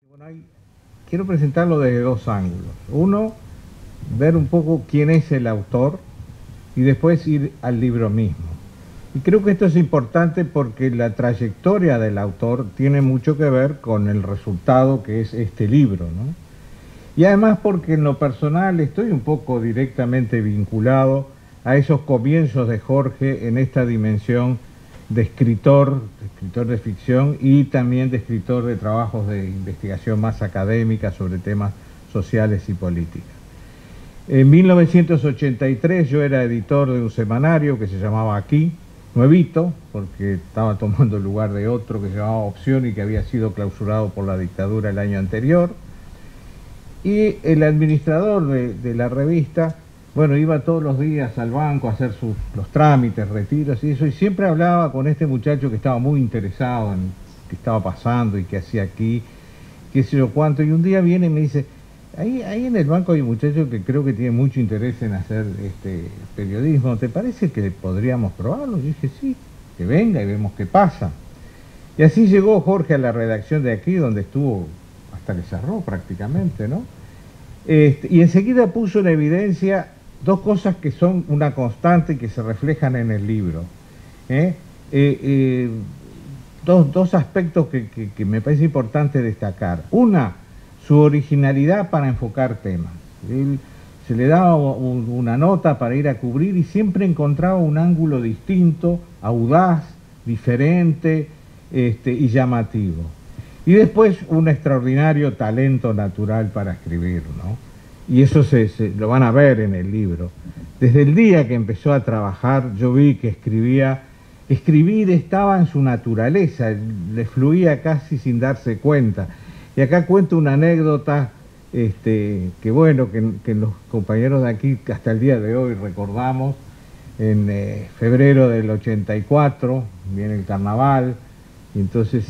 Bueno, quiero presentarlo desde dos ángulos. Uno, ver un poco quién es el autor y después ir al libro mismo. Y creo que esto es importante porque la trayectoria del autor tiene mucho que ver con el resultado que es este libro, ¿no? Y además porque en lo personal estoy un poco directamente vinculado a esos comienzos de Jorge en esta dimensión de escritor de ficción y también de escritor de trabajos de investigación más académica sobre temas sociales y políticas. En 1983 yo era editor de un semanario que se llamaba Aquí, nuevito, porque estaba tomando el lugar de otro que se llamaba Opción y que había sido clausurado por la dictadura el año anterior. Y el administrador de la revista, bueno, iba todos los días al banco a hacer los trámites, retiros y eso, y siempre hablaba con este muchacho que estaba muy interesado en qué estaba pasando y qué hacía aquí, qué sé yo cuánto, y un día viene y me dice, ahí en el banco hay un muchacho que creo que tiene mucho interés en hacer periodismo, ¿te parece que podríamos probarlo? Yo dije, sí, que venga y vemos qué pasa. Y así llegó Jorge a la redacción de Aquí, donde estuvo hasta que cerró prácticamente, ¿no? Y enseguida puso en evidencia dos cosas que son una constante y que se reflejan en el libro. Dos aspectos que me parece importante destacar. Una, su originalidad para enfocar temas. Él se le daba una nota para ir a cubrir y siempre encontraba un ángulo distinto, audaz, diferente y llamativo. Y después un extraordinario talento natural para escribir, ¿no? Y eso lo van a ver en el libro. Desde el día que empezó a trabajar, yo vi que escribir estaba en su naturaleza, le fluía casi sin darse cuenta. Y acá cuento una anécdota que bueno, que los compañeros de Aquí hasta el día de hoy recordamos. En febrero del 84, viene el carnaval, y entonces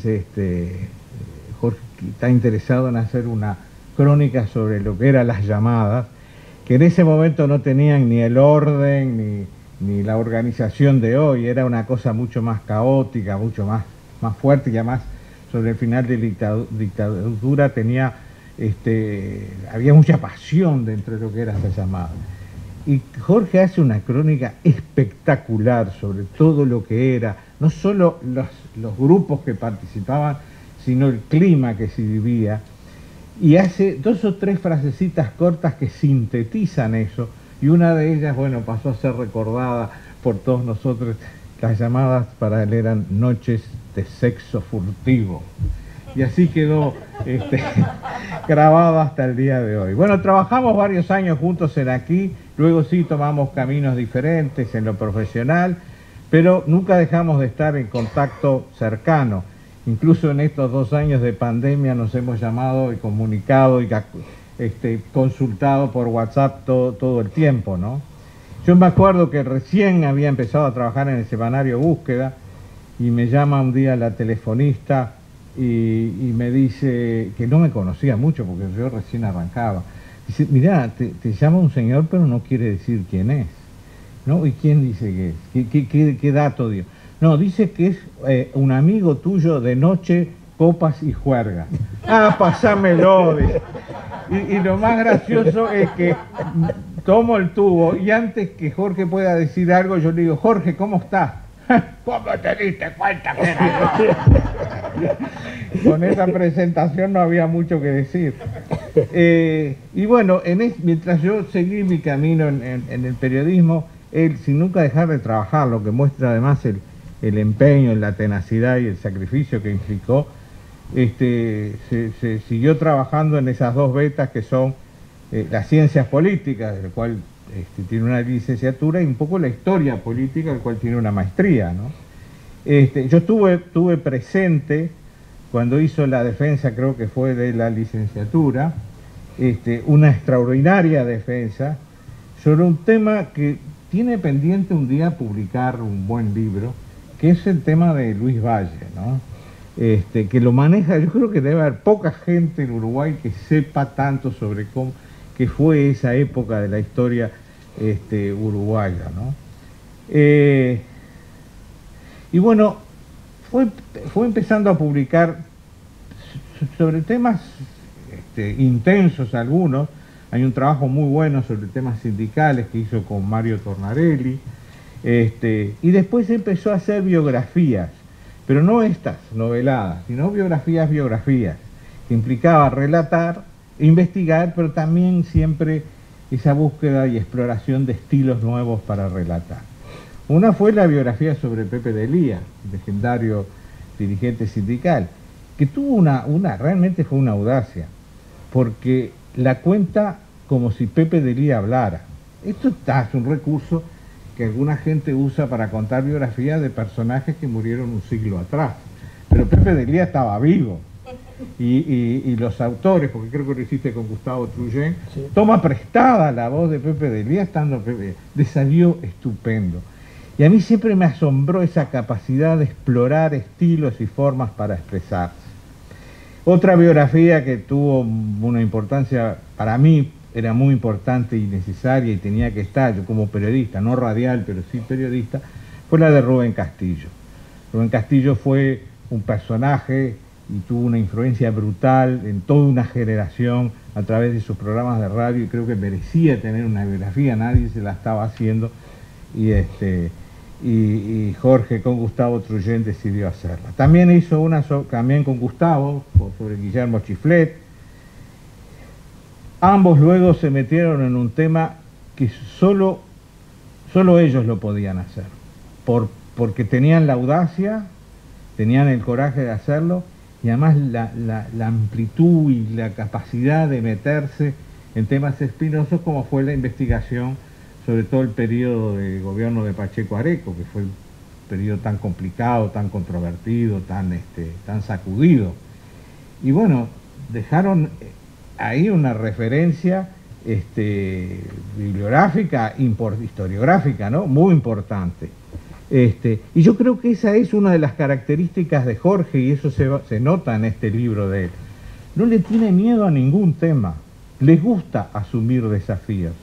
Jorge está interesado en hacer una crónica sobre lo que eran las llamadas, que en ese momento no tenían ni el orden ni la organización de hoy, era una cosa mucho más caótica, mucho más fuerte, y además sobre el final de la dictadura había mucha pasión dentro de lo que era esta llamada. Y Jorge hace una crónica espectacular sobre todo lo que era, no solo los grupos que participaban, sino el clima que se vivía, y hace dos o tres frasecitas cortas que sintetizan eso, y una de ellas, bueno, pasó a ser recordada por todos nosotros. Las llamadas para él eran noches de sexo furtivo, y así quedó grabado hasta el día de hoy. Bueno, trabajamos varios años juntos en Aquí, luego sí tomamos caminos diferentes en lo profesional, pero nunca dejamos de estar en contacto cercano. Incluso en estos 2 años de pandemia nos hemos llamado y comunicado y consultado por WhatsApp todo el tiempo, ¿no? Yo me acuerdo que recién había empezado a trabajar en el semanario Búsqueda y me llama un día la telefonista y me dice, que no me conocía mucho porque yo recién arrancaba, dice, mirá, te llama un señor pero no quiere decir quién es, ¿no? ¿Y quién dice que es? ¿Qué dato dio? No, dice que es un amigo tuyo de noche, copas y juerga. Ah, pasámelo. Y lo más gracioso es que tomo el tubo y antes que Jorge pueda decir algo, yo le digo, Jorge, ¿cómo estás? ¿Cómo te diste cuenta que era yo? Con esa presentación no había mucho que decir. Y bueno, mientras yo seguí mi camino en el periodismo, él, sin nunca dejar de trabajar, lo que muestra además el empeño, la tenacidad y el sacrificio que implicó, se siguió trabajando en esas dos vetas que son las ciencias políticas, del cual tiene una licenciatura, y un poco la historia política, del cual tiene una maestría, ¿no? Yo estuve presente cuando hizo la defensa, creo que fue de la licenciatura, una extraordinaria defensa sobre un tema que tiene pendiente un día publicar un buen libro, que es el tema de Luis Valle, ¿no? Que lo maneja, yo creo que debe haber poca gente en Uruguay que sepa tanto sobre qué fue esa época de la historia uruguaya, ¿no? Y bueno, fue empezando a publicar sobre temas intensos algunos. Hay un trabajo muy bueno sobre temas sindicales que hizo con Mario Tornarelli. Y después empezó a hacer biografías, pero no estas noveladas, sino biografías, que implicaba relatar, investigar, pero también siempre esa búsqueda y exploración de estilos nuevos para relatar. Una fue la biografía sobre Pepe de Lía, legendario dirigente sindical, que tuvo realmente fue una audacia, porque la cuenta como si Pepe de Lía hablara. Esto es un recurso que alguna gente usa para contar biografías de personajes que murieron un siglo atrás. Pero Pepe de Lía estaba vivo. Y los autores, porque creo que lo hiciste con Gustavo Truyen, sí, toma prestada la voz de Pepe de Lía estando Pepe. Le salió estupendo. Y a mí siempre me asombró esa capacidad de explorar estilos y formas para expresarse. Otra biografía que tuvo una importancia, para mí era muy importante y necesaria y tenía que estar, yo como periodista, no radial, pero sí periodista, fue la de Rubén Castillo. Rubén Castillo fue un personaje y tuvo una influencia brutal en toda una generación a través de sus programas de radio, y creo que merecía tener una biografía, nadie se la estaba haciendo, y Jorge con Gustavo Truyen decidió hacerla. También hizo una también con Gustavo sobre Guillermo Chiflet. Ambos luego se metieron en un tema que solo ellos lo podían hacer, porque tenían la audacia, tenían el coraje de hacerlo, y además la amplitud y la capacidad de meterse en temas espinosos, como fue la investigación sobre todo el periodo de gobierno de Pacheco Areco, que fue un periodo tan complicado, tan controvertido, tan sacudido. Y bueno, dejaron ahí una referencia bibliográfica, historiográfica, ¿no? Muy importante. Y yo creo que esa es una de las características de Jorge, y eso se nota en este libro de él. No le tiene miedo a ningún tema, le gusta asumir desafíos.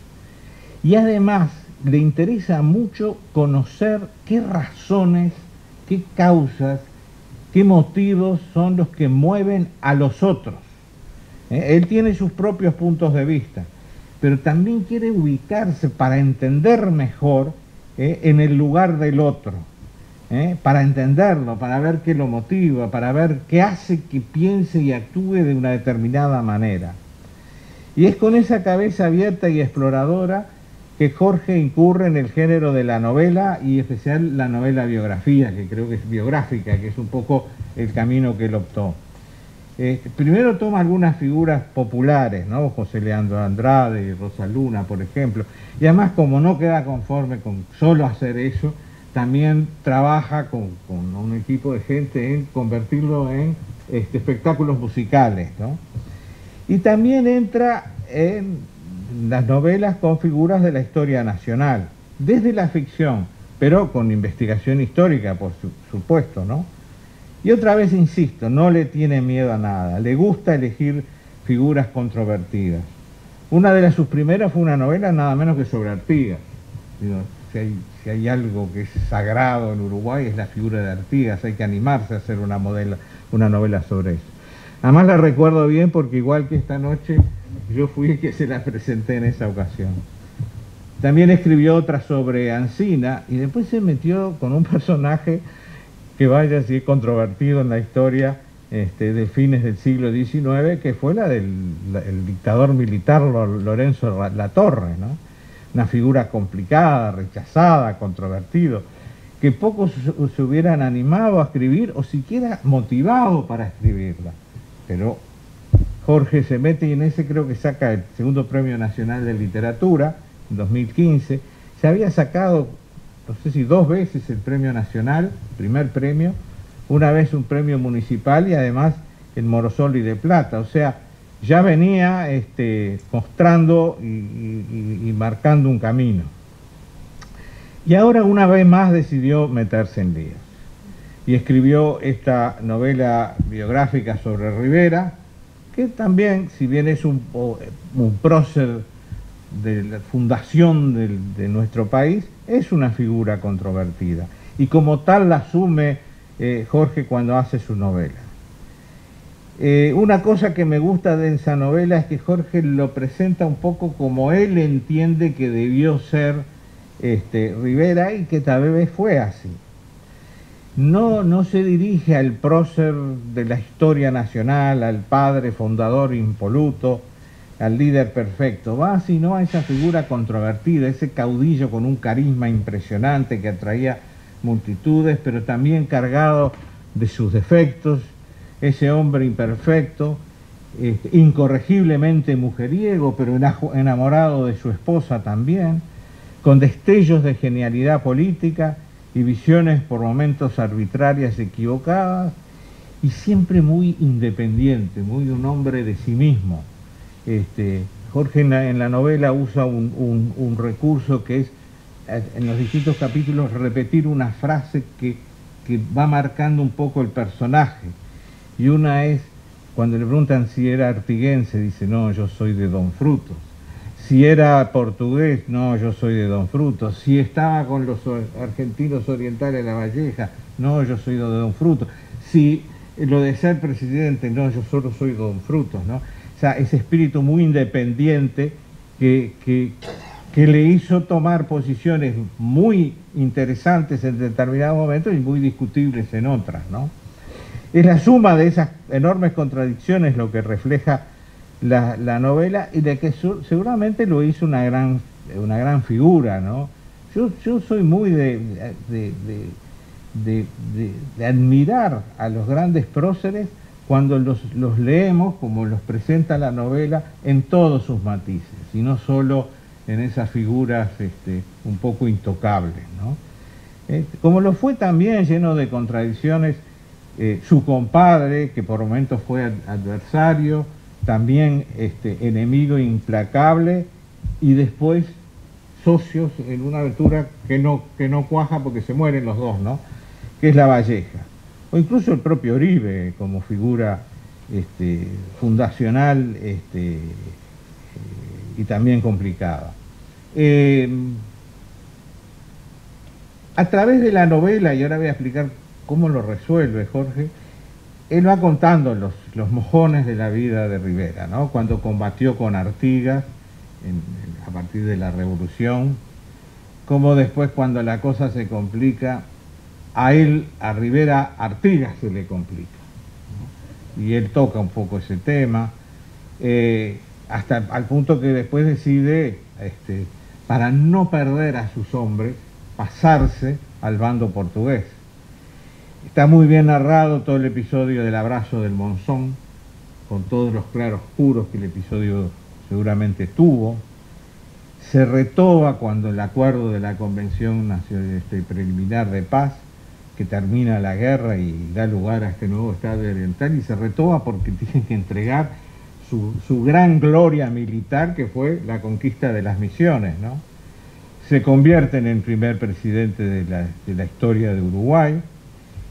Y además le interesa mucho conocer qué razones, qué causas, qué motivos son los que mueven a los otros. Él tiene sus propios puntos de vista, pero también quiere ubicarse para entender mejor en el lugar del otro, para entenderlo, para ver qué lo motiva, para ver qué hace que piense y actúe de una determinada manera. Y es con esa cabeza abierta y exploradora que Jorge incurre en el género de la novela, y en especial la novela biografía, que creo que es biográfica, que es un poco el camino que él optó. Primero toma algunas figuras populares, ¿no? José Leandro Andrade, Rosa Luna, por ejemplo, y además, como no queda conforme con solo hacer eso, también trabaja con un equipo de gente en convertirlo en espectáculos musicales, ¿no? Y también entra en las novelas con figuras de la historia nacional, desde la ficción, pero con investigación histórica, por supuesto, ¿no? Y otra vez insisto, no le tiene miedo a nada, le gusta elegir figuras controvertidas. Una de sus primeras fue una novela nada menos que sobre Artigas. Digo, si hay algo que es sagrado en Uruguay, es la figura de Artigas, hay que animarse a hacer una novela sobre eso. Además la recuerdo bien porque, igual que esta noche, yo fui el que se la presenté en esa ocasión. También escribió otra sobre Ancina, y después se metió con un personaje que vaya así controvertido en la historia de fines del siglo XIX, que fue la del dictador militar Lorenzo Latorre, ¿no? Una figura complicada, rechazada, controvertido, que pocos se hubieran animado a escribir o siquiera motivado para escribirla. Pero Jorge se mete, y en ese creo que saca el segundo Premio Nacional de Literatura, en 2015. Se había sacado, no sé si 2 veces el premio nacional, primer premio, una vez un premio municipal y además el Morosoli de Plata. O sea, ya venía mostrando y marcando un camino. Y ahora una vez más decidió meterse en líos. Y escribió esta novela biográfica sobre Rivera, que también, si bien es un prócer de la fundación de nuestro país, es una figura controvertida, y como tal la asume Jorge cuando hace su novela. Una cosa que me gusta de esa novela es que Jorge lo presenta un poco como él entiende que debió ser Rivera y que tal vez fue así. No se dirige al prócer de la historia nacional, al padre fundador impoluto, al líder perfecto, va sino a esa figura controvertida, ese caudillo con un carisma impresionante que atraía multitudes, pero también cargado de sus defectos, ese hombre imperfecto, incorregiblemente mujeriego, pero enamorado de su esposa también, con destellos de genialidad política y visiones por momentos arbitrarias y equivocadas, y siempre muy independiente, muy un hombre de sí mismo. Jorge en la novela usa un recurso que es, en los distintos capítulos, repetir una frase que va marcando un poco el personaje. Y una es, cuando le preguntan si era artiguense, dice, no, yo soy de Don Frutos. Si era portugués, no, yo soy de Don Frutos. Si estaba con los argentinos orientales de La Valleja, no, yo soy de Don Frutos. Si lo de ser presidente, no, yo solo soy de Don Frutos, ¿no? O sea, ese espíritu muy independiente que le hizo tomar posiciones muy interesantes en determinados momentos y muy discutibles en otras, ¿no? Es la suma de esas enormes contradicciones lo que refleja la novela y de que seguramente lo hizo una gran figura, ¿no? Yo soy muy de admirar a los grandes próceres cuando los leemos como los presenta la novela en todos sus matices, y no solo en esas figuras un poco intocables, ¿no? Como lo fue también, lleno de contradicciones, su compadre, que por momentos fue adversario, también enemigo implacable, y después socios en una aventura que no cuaja porque se mueren los dos, ¿no? Que es La Valleja. O incluso el propio Uribe como figura fundacional y también complicada. A través de la novela, y ahora voy a explicar cómo lo resuelve Jorge, él va contando los mojones de la vida de Rivera, ¿no? Cuando combatió con Artigas a partir de la Revolución, cómo después cuando la cosa se complica, a Rivera Artigas se le complica, ¿no? Y él toca un poco ese tema, hasta al punto que después decide, para no perder a sus hombres, pasarse al bando portugués. Está muy bien narrado todo el episodio del abrazo del Monzón, con todos los claroscuros que el episodio seguramente tuvo. Se retoma cuando el acuerdo de la Convención Preliminar de Paz, que termina la guerra y da lugar a este nuevo Estado oriental, y se retoma porque tienen que entregar su gran gloria militar, que fue la conquista de las Misiones, ¿no? Se convierte en el primer presidente de la historia de Uruguay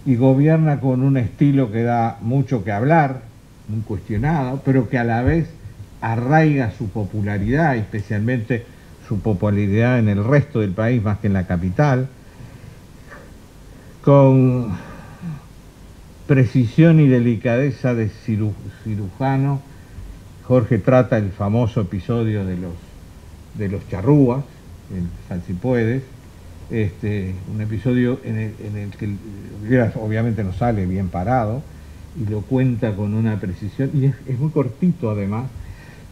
y gobierna con un estilo que da mucho que hablar, muy cuestionado, pero que a la vez arraiga su popularidad, especialmente su popularidad en el resto del país más que en la capital. Con precisión y delicadeza de cirujano, Jorge trata el famoso episodio de los charrúas, en Salsipuedes, un episodio en el que Rivera obviamente no sale bien parado y lo cuenta con una precisión, y es muy cortito además,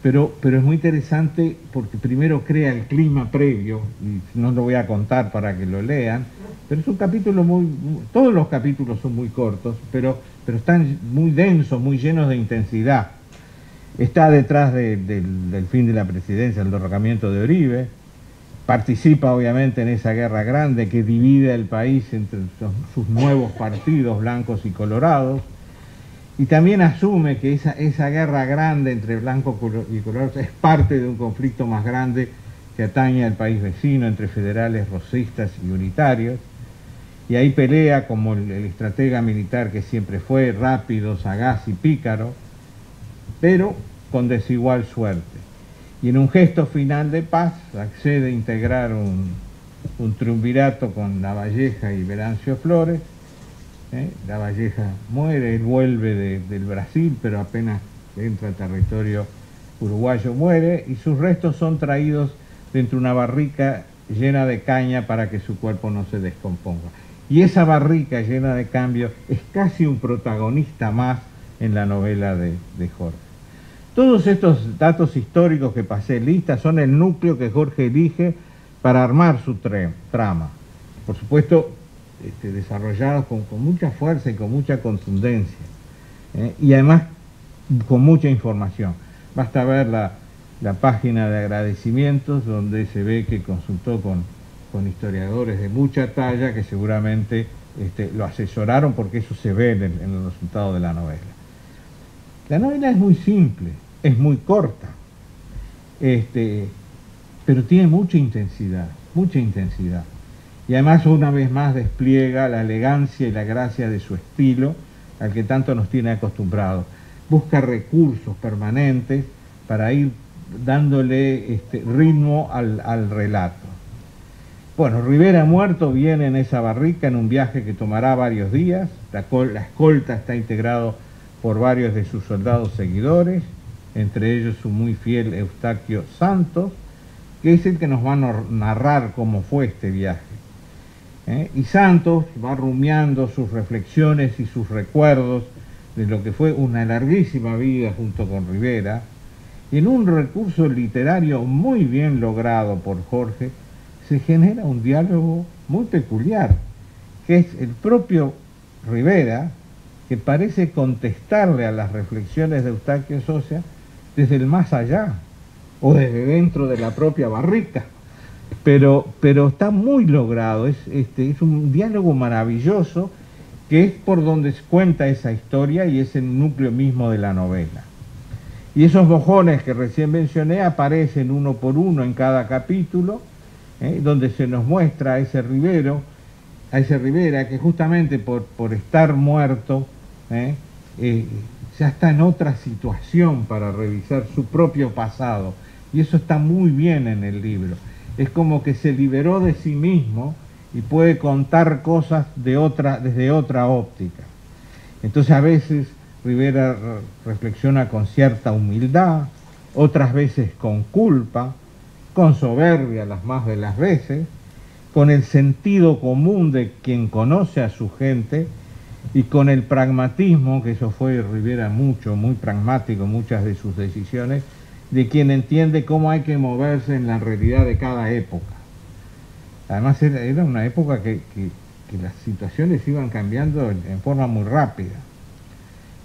pero es muy interesante porque primero crea el clima previo, y no lo voy a contar para que lo lean, pero es un capítulo todos los capítulos son muy cortos, pero están muy densos, muy llenos de intensidad. Está detrás del fin de la presidencia, el derrocamiento de Uribe. Participa obviamente en esa guerra grande que divide el país entre sus nuevos partidos blancos y colorados, y también asume que esa guerra grande entre blancos y colorados es parte de un conflicto más grande que atañe al país vecino entre federales, rosistas y unitarios, y ahí pelea como el estratega militar que siempre fue, rápido, sagaz y pícaro, pero con desigual suerte. Y en un gesto final de paz accede a integrar un triunvirato con La Valleja y Venancio Flores, Lavalleja muere, él vuelve del Brasil, pero apenas entra al territorio uruguayo muere, y sus restos son traídos dentro de una barrica llena de caña para que su cuerpo no se descomponga. Y esa barrica llena de cambios es casi un protagonista más en la novela de Jorge. Todos estos datos históricos que pasé en lista son el núcleo que Jorge elige para armar su trama. Por supuesto, desarrollados con mucha fuerza y con mucha contundencia, y además con mucha información. Basta ver la página de agradecimientos, donde se ve que consultó con historiadores de mucha talla que seguramente lo asesoraron, porque eso se ve en el resultado de la novela. La novela es muy simple, es muy corta, pero tiene mucha intensidad, y además una vez más despliega la elegancia y la gracia de su estilo, al que tanto nos tiene acostumbrados. Busca recursos permanentes para ir dándole ritmo al relato. Bueno, Rivera muerto viene en esa barrica en un viaje que tomará varios días. La escolta está integrado por varios de sus soldados seguidores, entre ellos su muy fiel Eustaquio Santos, que es el que nos va a narrar cómo fue este viaje. Y Santos va rumiando sus reflexiones y sus recuerdos de lo que fue una larguísima vida junto con Rivera, y en un recurso literario muy bien logrado por Jorge, se genera un diálogo muy peculiar, que es el propio Rivera, que parece contestarle a las reflexiones de Eustaquio Sosa desde el más allá, o desde dentro de la propia barrica. Pero está muy logrado, es un diálogo maravilloso, que es por donde se cuenta esa historia y es el núcleo mismo de la novela. Y esos mojones que recién mencioné aparecen uno por uno en cada capítulo, donde se nos muestra a ese Rivera que justamente por estar muerto, ya está en otra situación para revisar su propio pasado, y eso está muy bien en el libro. Es como que se liberó de sí mismo y puede contar cosas desde otra óptica. Entonces a veces Rivera reflexiona con cierta humildad, otras veces con culpa, con soberbia las más de las veces, con el sentido común de quien conoce a su gente y con el pragmatismo, que eso fue Rivera muy pragmático en muchas de sus decisiones, de quien entiende cómo hay que moverse en la realidad de cada época. Además era una época que las situaciones iban cambiando en forma muy rápida.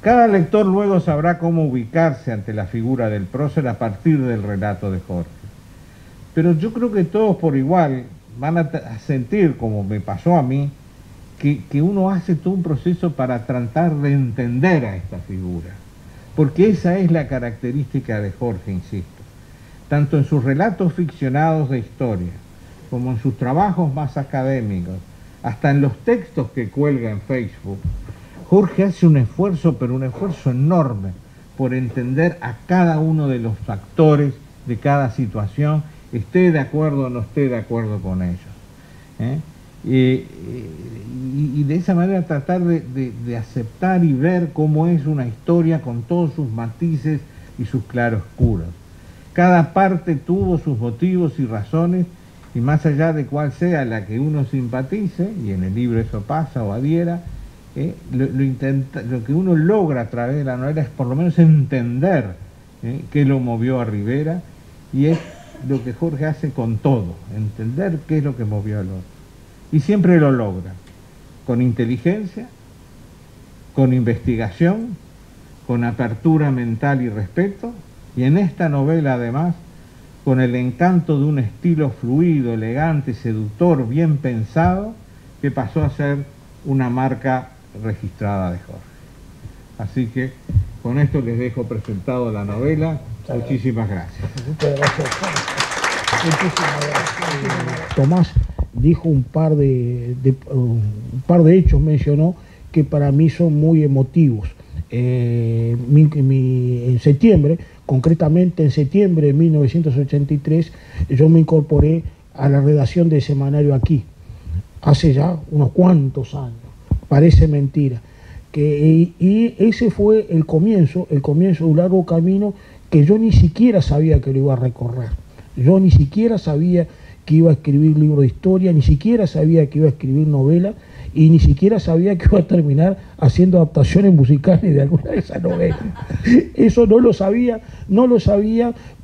Cada lector luego sabrá cómo ubicarse ante la figura del prócer a partir del relato de Jorge. Pero yo creo que todos por igual van a sentir, como me pasó a mí, que uno hace todo un proceso para tratar de entender a esta figura. Porque esa es la característica de Jorge, insisto. Tanto en sus relatos ficcionados de historia, como en sus trabajos más académicos, hasta en los textos que cuelga en Facebook, Jorge hace un esfuerzo, pero un esfuerzo enorme, por entender a cada uno de los actores de cada situación, esté de acuerdo o no esté de acuerdo con ellos. Y de esa manera tratar de aceptar y ver cómo es una historia con todos sus matices y sus claroscuros. Cada parte tuvo sus motivos y razones, y más allá de cuál sea la que uno simpatice, y en el libro eso pasa o adhiera, lo que uno logra a través de la novela es por lo menos entender qué lo movió a Rivera, y es lo que Jorge hace con todo, entender qué es lo que movió al otro. Y siempre lo logra, con inteligencia, con investigación, con apertura mental y respeto, y en esta novela además, con el encanto de un estilo fluido, elegante, seductor, bien pensado, que pasó a ser una marca registrada de Jorge. Así que con esto les dejo presentado la novela. Muchísimas gracias. Muchas gracias. Muchísimas gracias. Tomás dijo un par de hechos, mencionó, que para mí son muy emotivos. En septiembre, concretamente en septiembre de 1983, yo me incorporé a la redacción de Semanario Aquí, hace ya unos cuantos años. parece mentira. Y ese fue el comienzo de un largo camino que yo ni siquiera sabía que lo iba a recorrer. Yo ni siquiera sabía que iba a escribir libro de historia, ni siquiera sabía que iba a escribir novela, y ni siquiera sabía que iba a terminar haciendo adaptaciones musicales de alguna de esas novelas. Eso no lo sabía,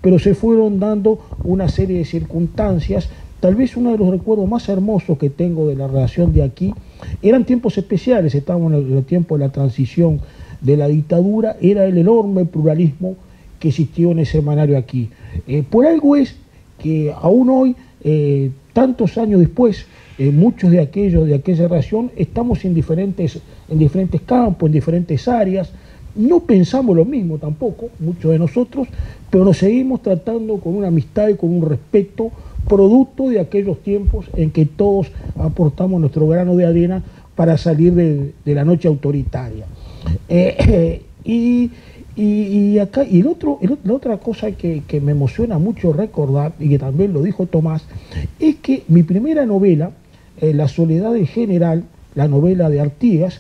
pero se fueron dando una serie de circunstancias. Tal vez uno de los recuerdos más hermosos que tengo de la relación de aquí, eran tiempos especiales, estábamos en el tiempo de la transición de la dictadura, era el enorme pluralismo que existió en ese semanario aquí. Por algo es que aún hoy, tantos años después, muchos de aquella relación estamos en diferentes campos, en diferentes áreas. No pensamos lo mismo tampoco, muchos de nosotros, pero nos seguimos tratando con una amistad y con un respeto, producto de aquellos tiempos en que todos aportamos nuestro grano de arena para salir de la noche autoritaria. La otra cosa que me emociona mucho recordar, y que también lo dijo Tomás, es que mi primera novela, La soledad del general, la novela de Artigas,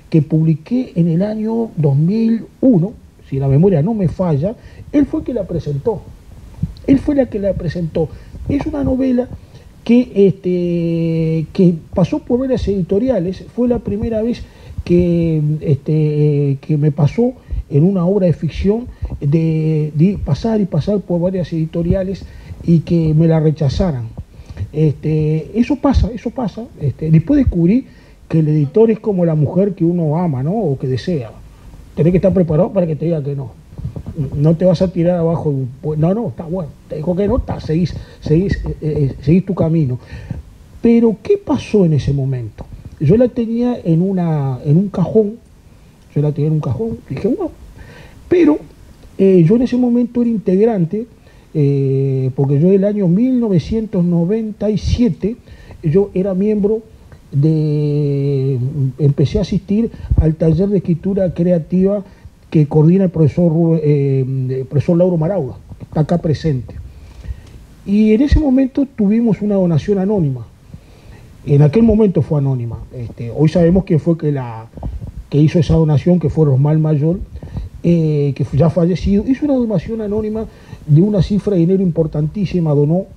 que publiqué en el año 2001, si la memoria no me falla, él fue el que la presentó. Él fue la que la presentó. Es una novela que pasó por varias editoriales. Fue la primera vez que me pasó en una obra de ficción de pasar por varias editoriales y que me la rechazaran. Eso pasa. Después descubrí que el editor es como la mujer que uno ama, ¿no? O que desea. Tenés que estar preparado para que te diga que no. No te vas a tirar abajo. No, está bueno. Te dijo que no, seguís tu camino. Pero, ¿qué pasó en ese momento? Yo la tenía en un cajón. Dije, bueno. Pero yo en ese momento era integrante, porque yo el año 1997, yo era miembro empecé a asistir al taller de escritura creativa que coordina el profesor Lauro Marauda, que está acá presente. Y en ese momento tuvimos una donación anónima. En aquel momento fue anónima. Hoy sabemos quién fue que hizo esa donación, que fue Rosmal Mayor, que ya fallecido. Hizo una donación anónima de una cifra de dinero importantísima, donó.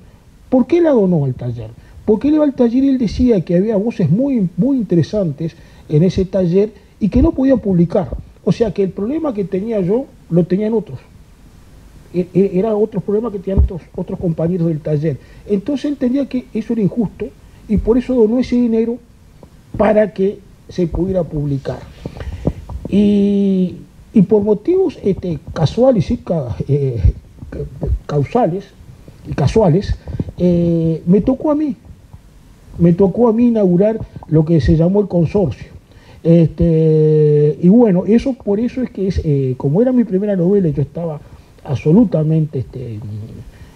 ¿Por qué la donó al taller? Porque él iba al taller y él decía que había voces muy, muy interesantes en ese taller y que no podían publicar. O sea que el problema que tenía yo lo tenían otros. Era otro problema que tenían otros compañeros del taller. Entonces él entendía que eso era injusto y por eso donó ese dinero para que se pudiera publicar. Y por motivos casuales y casuales, me tocó a mí inaugurar lo que se llamó el consorcio. Y bueno, por eso es que como era mi primera novela y yo estaba absolutamente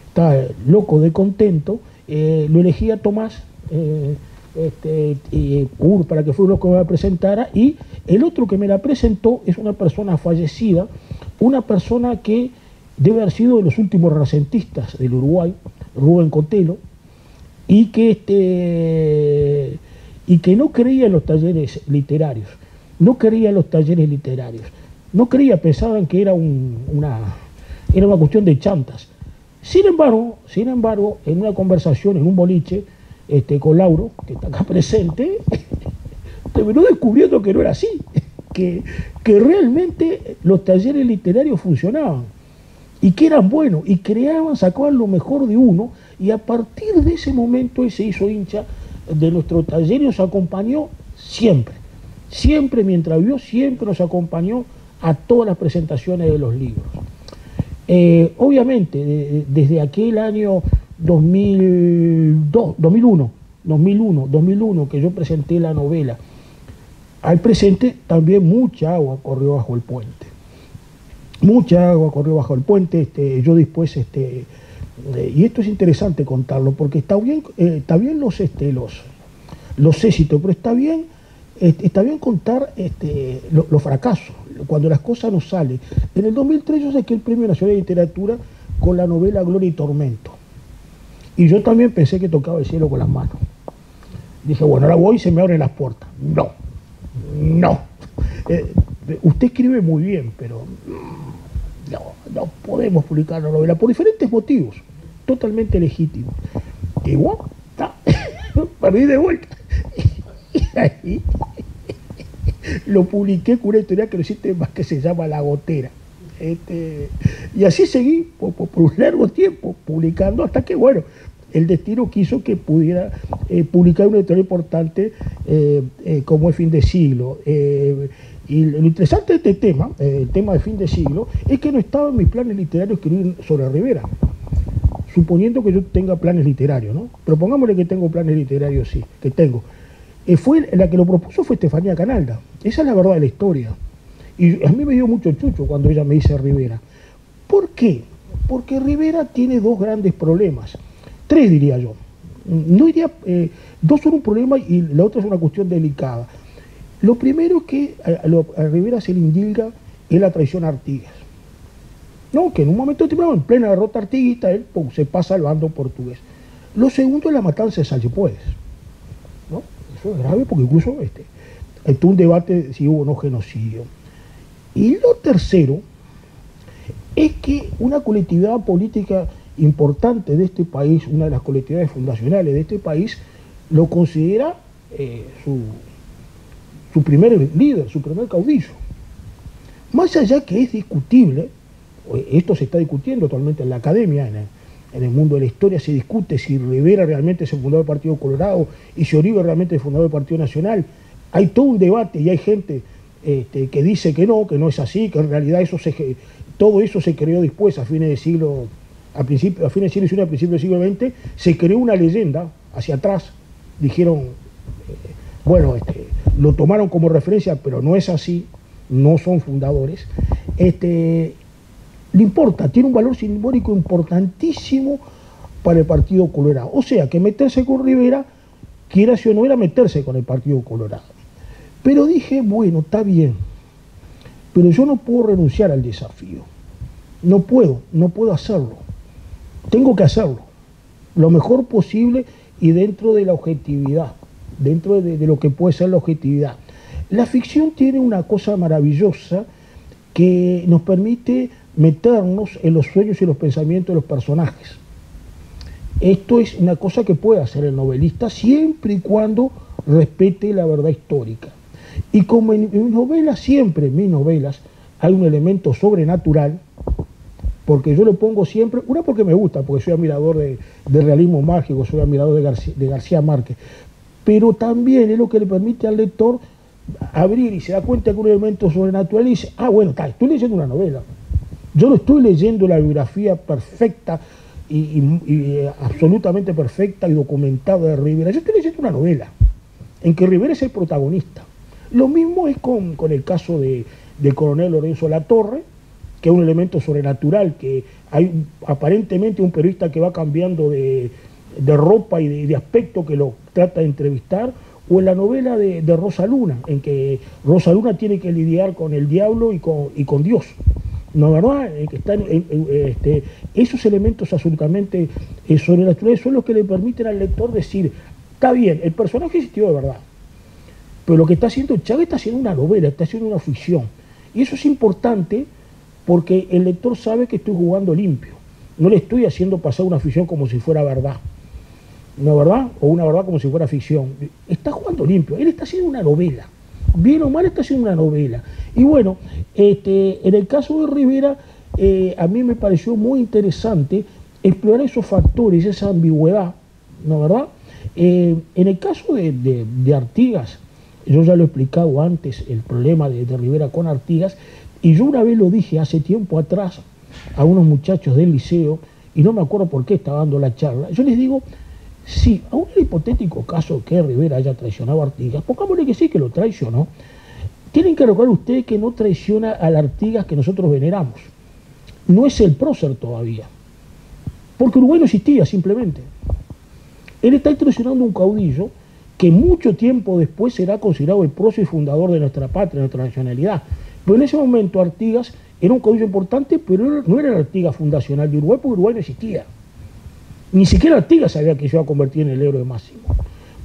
estaba loco de contento, lo elegí a Tomás para que fuera lo que me la presentara, y el otro que me la presentó es una persona fallecida, una persona que debe haber sido de los últimos renacentistas del Uruguay, Rubén Cotelo, y que no creía en los talleres literarios, pensaban que era una cuestión de chantas. Sin embargo, en una conversación, en un boliche, con Lauro, que está acá presente, terminó descubriendo que no era así, que realmente los talleres literarios funcionaban y que eran buenos y sacaban lo mejor de uno, y a partir de ese momento él se hizo hincha de nuestro taller y nos acompañó siempre, mientras vivió, siempre nos acompañó a todas las presentaciones de los libros. Obviamente, desde aquel año 2001, que yo presenté la novela, al presente también mucha agua corrió bajo el puente. Yo después, y esto es interesante contarlo, porque está bien los éxitos, pero está bien contar los fracasos, cuando las cosas no salen. En el 2003 yo saqué el Premio Nacional de Literatura con la novela Gloria y Tormento. Y yo también pensé que tocaba el cielo con las manos. Dije, bueno, ahora voy y se me abren las puertas. no, usted escribe muy bien, pero no podemos publicar la novela por diferentes motivos, totalmente legítimos. Y bueno, perdí de vuelta. Y ahí lo publiqué con una editorial que no existe más, que se llama La Gotera. Y así seguí por un largo tiempo publicando, hasta que, bueno, el destino quiso que pudiera publicar una editorial importante como es Fin de Siglo. Y lo interesante de este tema, el tema de Fin de Siglo, es que no estaba en mis planes literarios escribir sobre Rivera, suponiendo que yo tenga planes literarios, ¿no? Pero pongámosle que tengo planes literarios, sí, que tengo. La que lo propuso fue Estefanía Canalda. Esa es la verdad de la historia. Y a mí me dio mucho chucho cuando ella me dice Rivera. ¿Por qué? Porque Rivera tiene dos grandes problemas. Tres, diría yo. No diría, dos son un problema y la otra es una cuestión delicada. Lo primero es que a Rivera se le indilga es la traición a Artigas. No, que en un momento determinado, en plena derrota artiguista, él se pasa al bando portugués. Lo segundo es la matanza de Salsipuedes, ¿no? Eso es grave porque incluso tuvo un debate si hubo o no genocidio. Y lo tercero es que una colectividad política importante de este país, una de las colectividades fundacionales de este país, lo considera su primer líder, su primer caudillo. Más allá que es discutible, esto se está discutiendo actualmente en la academia, en el mundo de la historia se discute si Rivera realmente es el fundador del Partido Colorado y si Oribe realmente es el fundador del Partido Nacional. Hay todo un debate y hay gente que dice que no es así, que en realidad todo eso se creó después, a fines del siglo XIX, a principios del siglo XX, se creó una leyenda hacia atrás, dijeron, bueno, lo tomaron como referencia, pero no es así, no son fundadores. Le importa, tiene un valor simbólico importantísimo para el Partido Colorado. O sea, que meterse con Rivera, quiera si o no, era meterse con el Partido Colorado. Pero dije, bueno, está bien, pero yo no puedo renunciar al desafío. No puedo hacerlo. Tengo que hacerlo lo mejor posible y dentro de la objetividad, dentro de lo que puede ser la objetividad. La ficción tiene una cosa maravillosa que nos permite meternos en los sueños y los pensamientos de los personajes. Esto es una cosa que puede hacer el novelista siempre y cuando respete la verdad histórica. Y como en mis novelas, siempre en mis novelas, hay un elemento sobrenatural, porque yo lo pongo siempre, una porque me gusta, porque soy admirador de realismo mágico, soy admirador de García Márquez, pero también es lo que le permite al lector abrir y se da cuenta que un elemento sobrenatural y dice, bueno, estoy leyendo una novela. Yo no estoy leyendo la biografía perfecta y absolutamente perfecta y documentada de Rivera. Yo estoy leyendo una novela en que Rivera es el protagonista. Lo mismo es con el caso del coronel Lorenzo Latorre, que es un elemento sobrenatural, que hay aparentemente un periodista que va cambiando de ropa y de aspecto que lo trata de entrevistar, o en la novela de Rosa Luna, en que Rosa Luna tiene que lidiar con el diablo y con Dios. ¿No es verdad? Que están, esos elementos absolutamente sobrenaturales son los que le permiten al lector decir, está bien, el personaje existió de verdad, pero lo que está haciendo Chávez está haciendo una novela, está haciendo una ficción. Y eso es importante porque el lector sabe que estoy jugando limpio. No le estoy haciendo pasar una ficción como si fuera verdad. ¿No es verdad? O una verdad como si fuera ficción. Está jugando limpio. Él está haciendo una novela. Bien o mal está haciendo una novela. Y bueno, en el caso de Rivera, a mí me pareció muy interesante explorar esos factores, esa ambigüedad, ¿no es verdad? En el caso de Artigas, yo ya lo he explicado antes, el problema de Rivera con Artigas, y yo una vez lo dije hace tiempo atrás a unos muchachos del liceo, y no me acuerdo por qué estaba dando la charla, yo les digo, si aún el hipotético caso que Rivera haya traicionado a Artigas, pongámosle que sí, que lo traicionó, tienen que recordar ustedes que no traiciona al Artigas que nosotros veneramos. No es el prócer todavía. Porque Uruguay no existía, simplemente. Él está traicionando a un caudillo que mucho tiempo después será considerado el prócer y fundador de nuestra patria, de nuestra nacionalidad. Pero en ese momento Artigas era un caudillo importante, pero no era el Artigas fundacional de Uruguay, porque Uruguay no existía. Ni siquiera Artigas sabía que se iba a convertir en el héroe máximo.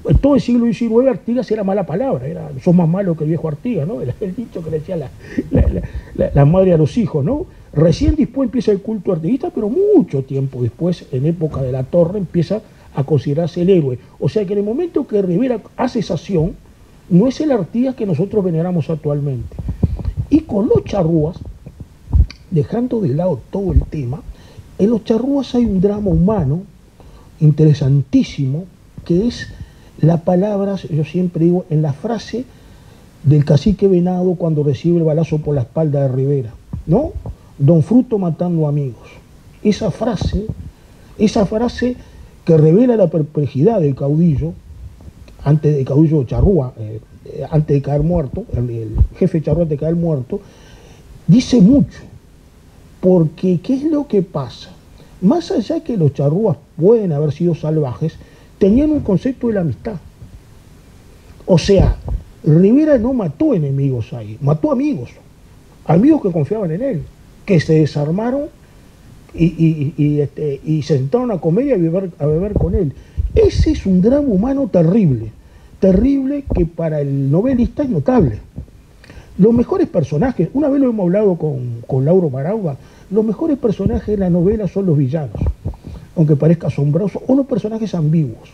En todo el siglo XIX Artigas era mala palabra, sos más malo que el viejo Artigas, ¿no? El dicho que le decía la madre a los hijos, ¿no? Recién después empieza el culto artiguista, pero mucho tiempo después, en época de la Torre, empieza a considerarse el héroe. O sea que en el momento que Rivera hace esa acción, no es el Artigas que nosotros veneramos actualmente. Y con los charrúas, dejando de lado todo el tema, en los charrúas hay un drama humano interesantísimo, que es la palabra, yo siempre digo, en la frase del cacique Venado cuando recibe el balazo por la espalda de Rivera, ¿no? Don Fruto matando amigos. Esa frase que revela la perplejidad del caudillo, antes del caudillo charrúa, antes de caer muerto, el jefe charrúa antes de caer muerto, dice mucho, porque ¿qué es lo que pasa? Más allá que los charrúas pueden haber sido salvajes, tenían un concepto de la amistad. O sea, Rivera no mató enemigos ahí, mató amigos, amigos que confiaban en él, que se desarmaron y se sentaron a comer y a beber con él. Ese es un drama humano terrible, terrible, que para el novelista es notable. Los mejores personajes, una vez lo hemos hablado con Lauro Marauga, los mejores personajes de la novela son los villanos, aunque parezca asombroso, o los personajes ambiguos.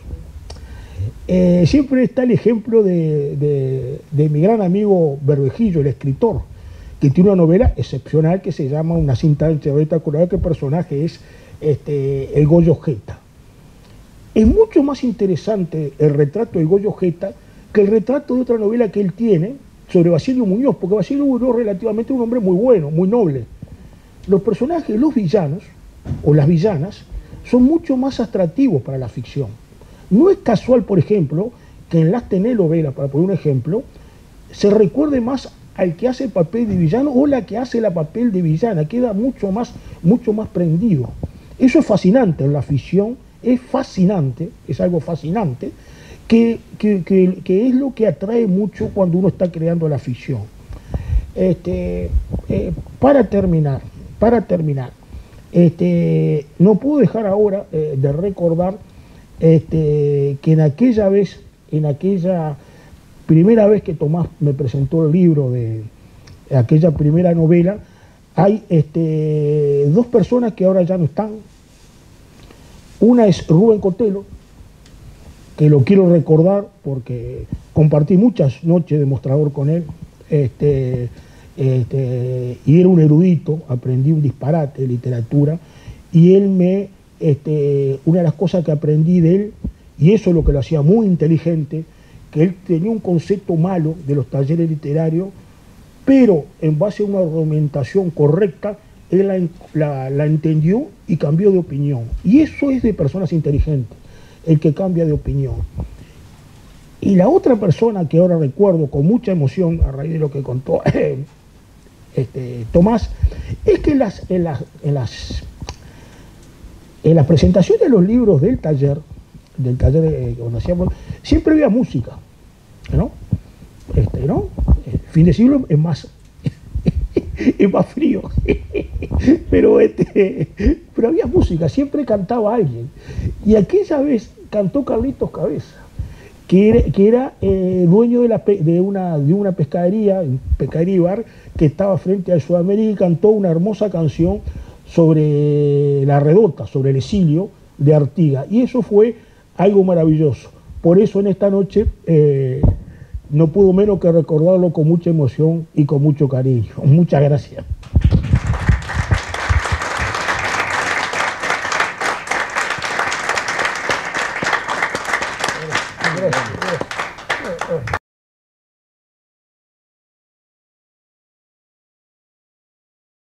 Siempre está el ejemplo de mi gran amigo Bervejillo, el escritor, que tiene una novela excepcional que se llama Una cinta de Echeverría Curada, que el personaje es el Goyo Jeta. Es mucho más interesante el retrato del Goyo Jeta que el retrato de otra novela que él tiene sobre Basilio Muñoz, porque Basilio Muñoz es relativamente un hombre muy bueno, muy noble. Los personajes, los villanos, o las villanas, son mucho más atractivos para la ficción. No es casual, por ejemplo, que en las telenovelas, para poner un ejemplo, se recuerde más al que hace el papel de villano o la que hace el papel de villana, queda mucho más prendido. Eso es fascinante en la ficción, es fascinante, es algo fascinante, que es lo que atrae mucho cuando uno está creando la ficción. Para terminar, no puedo dejar ahora de recordar que en aquella primera vez que Tomás me presentó el libro de aquella primera novela, hay dos personas que ahora ya no están. Una es Rubén Cotelo, que lo quiero recordar porque compartí muchas noches de mostrador con él, y era un erudito, aprendí un disparate de literatura, y él una de las cosas que aprendí de él, y eso es lo que lo hacía muy inteligente, que él tenía un concepto malo de los talleres literarios, pero en base a una argumentación correcta, él la entendió y cambió de opinión. Y eso es de personas inteligentes, el que cambia de opinión. Y la otra persona que ahora recuerdo con mucha emoción, a raíz de lo que contó Tomás, es que en las presentaciones de los libros del taller donde hacíamos, siempre había música, ¿no? Fin de siglo es más frío, pero había música, siempre cantaba alguien. Y aquella vez cantó Carlitos Cabeza, que era dueño de una pescadería, un pescadería y bar que estaba frente al Sudamérica, y cantó una hermosa canción sobre la redota, sobre el exilio de Artigas. Y eso fue algo maravilloso. Por eso en esta noche no puedo menos que recordarlo con mucha emoción y con mucho cariño. Muchas gracias.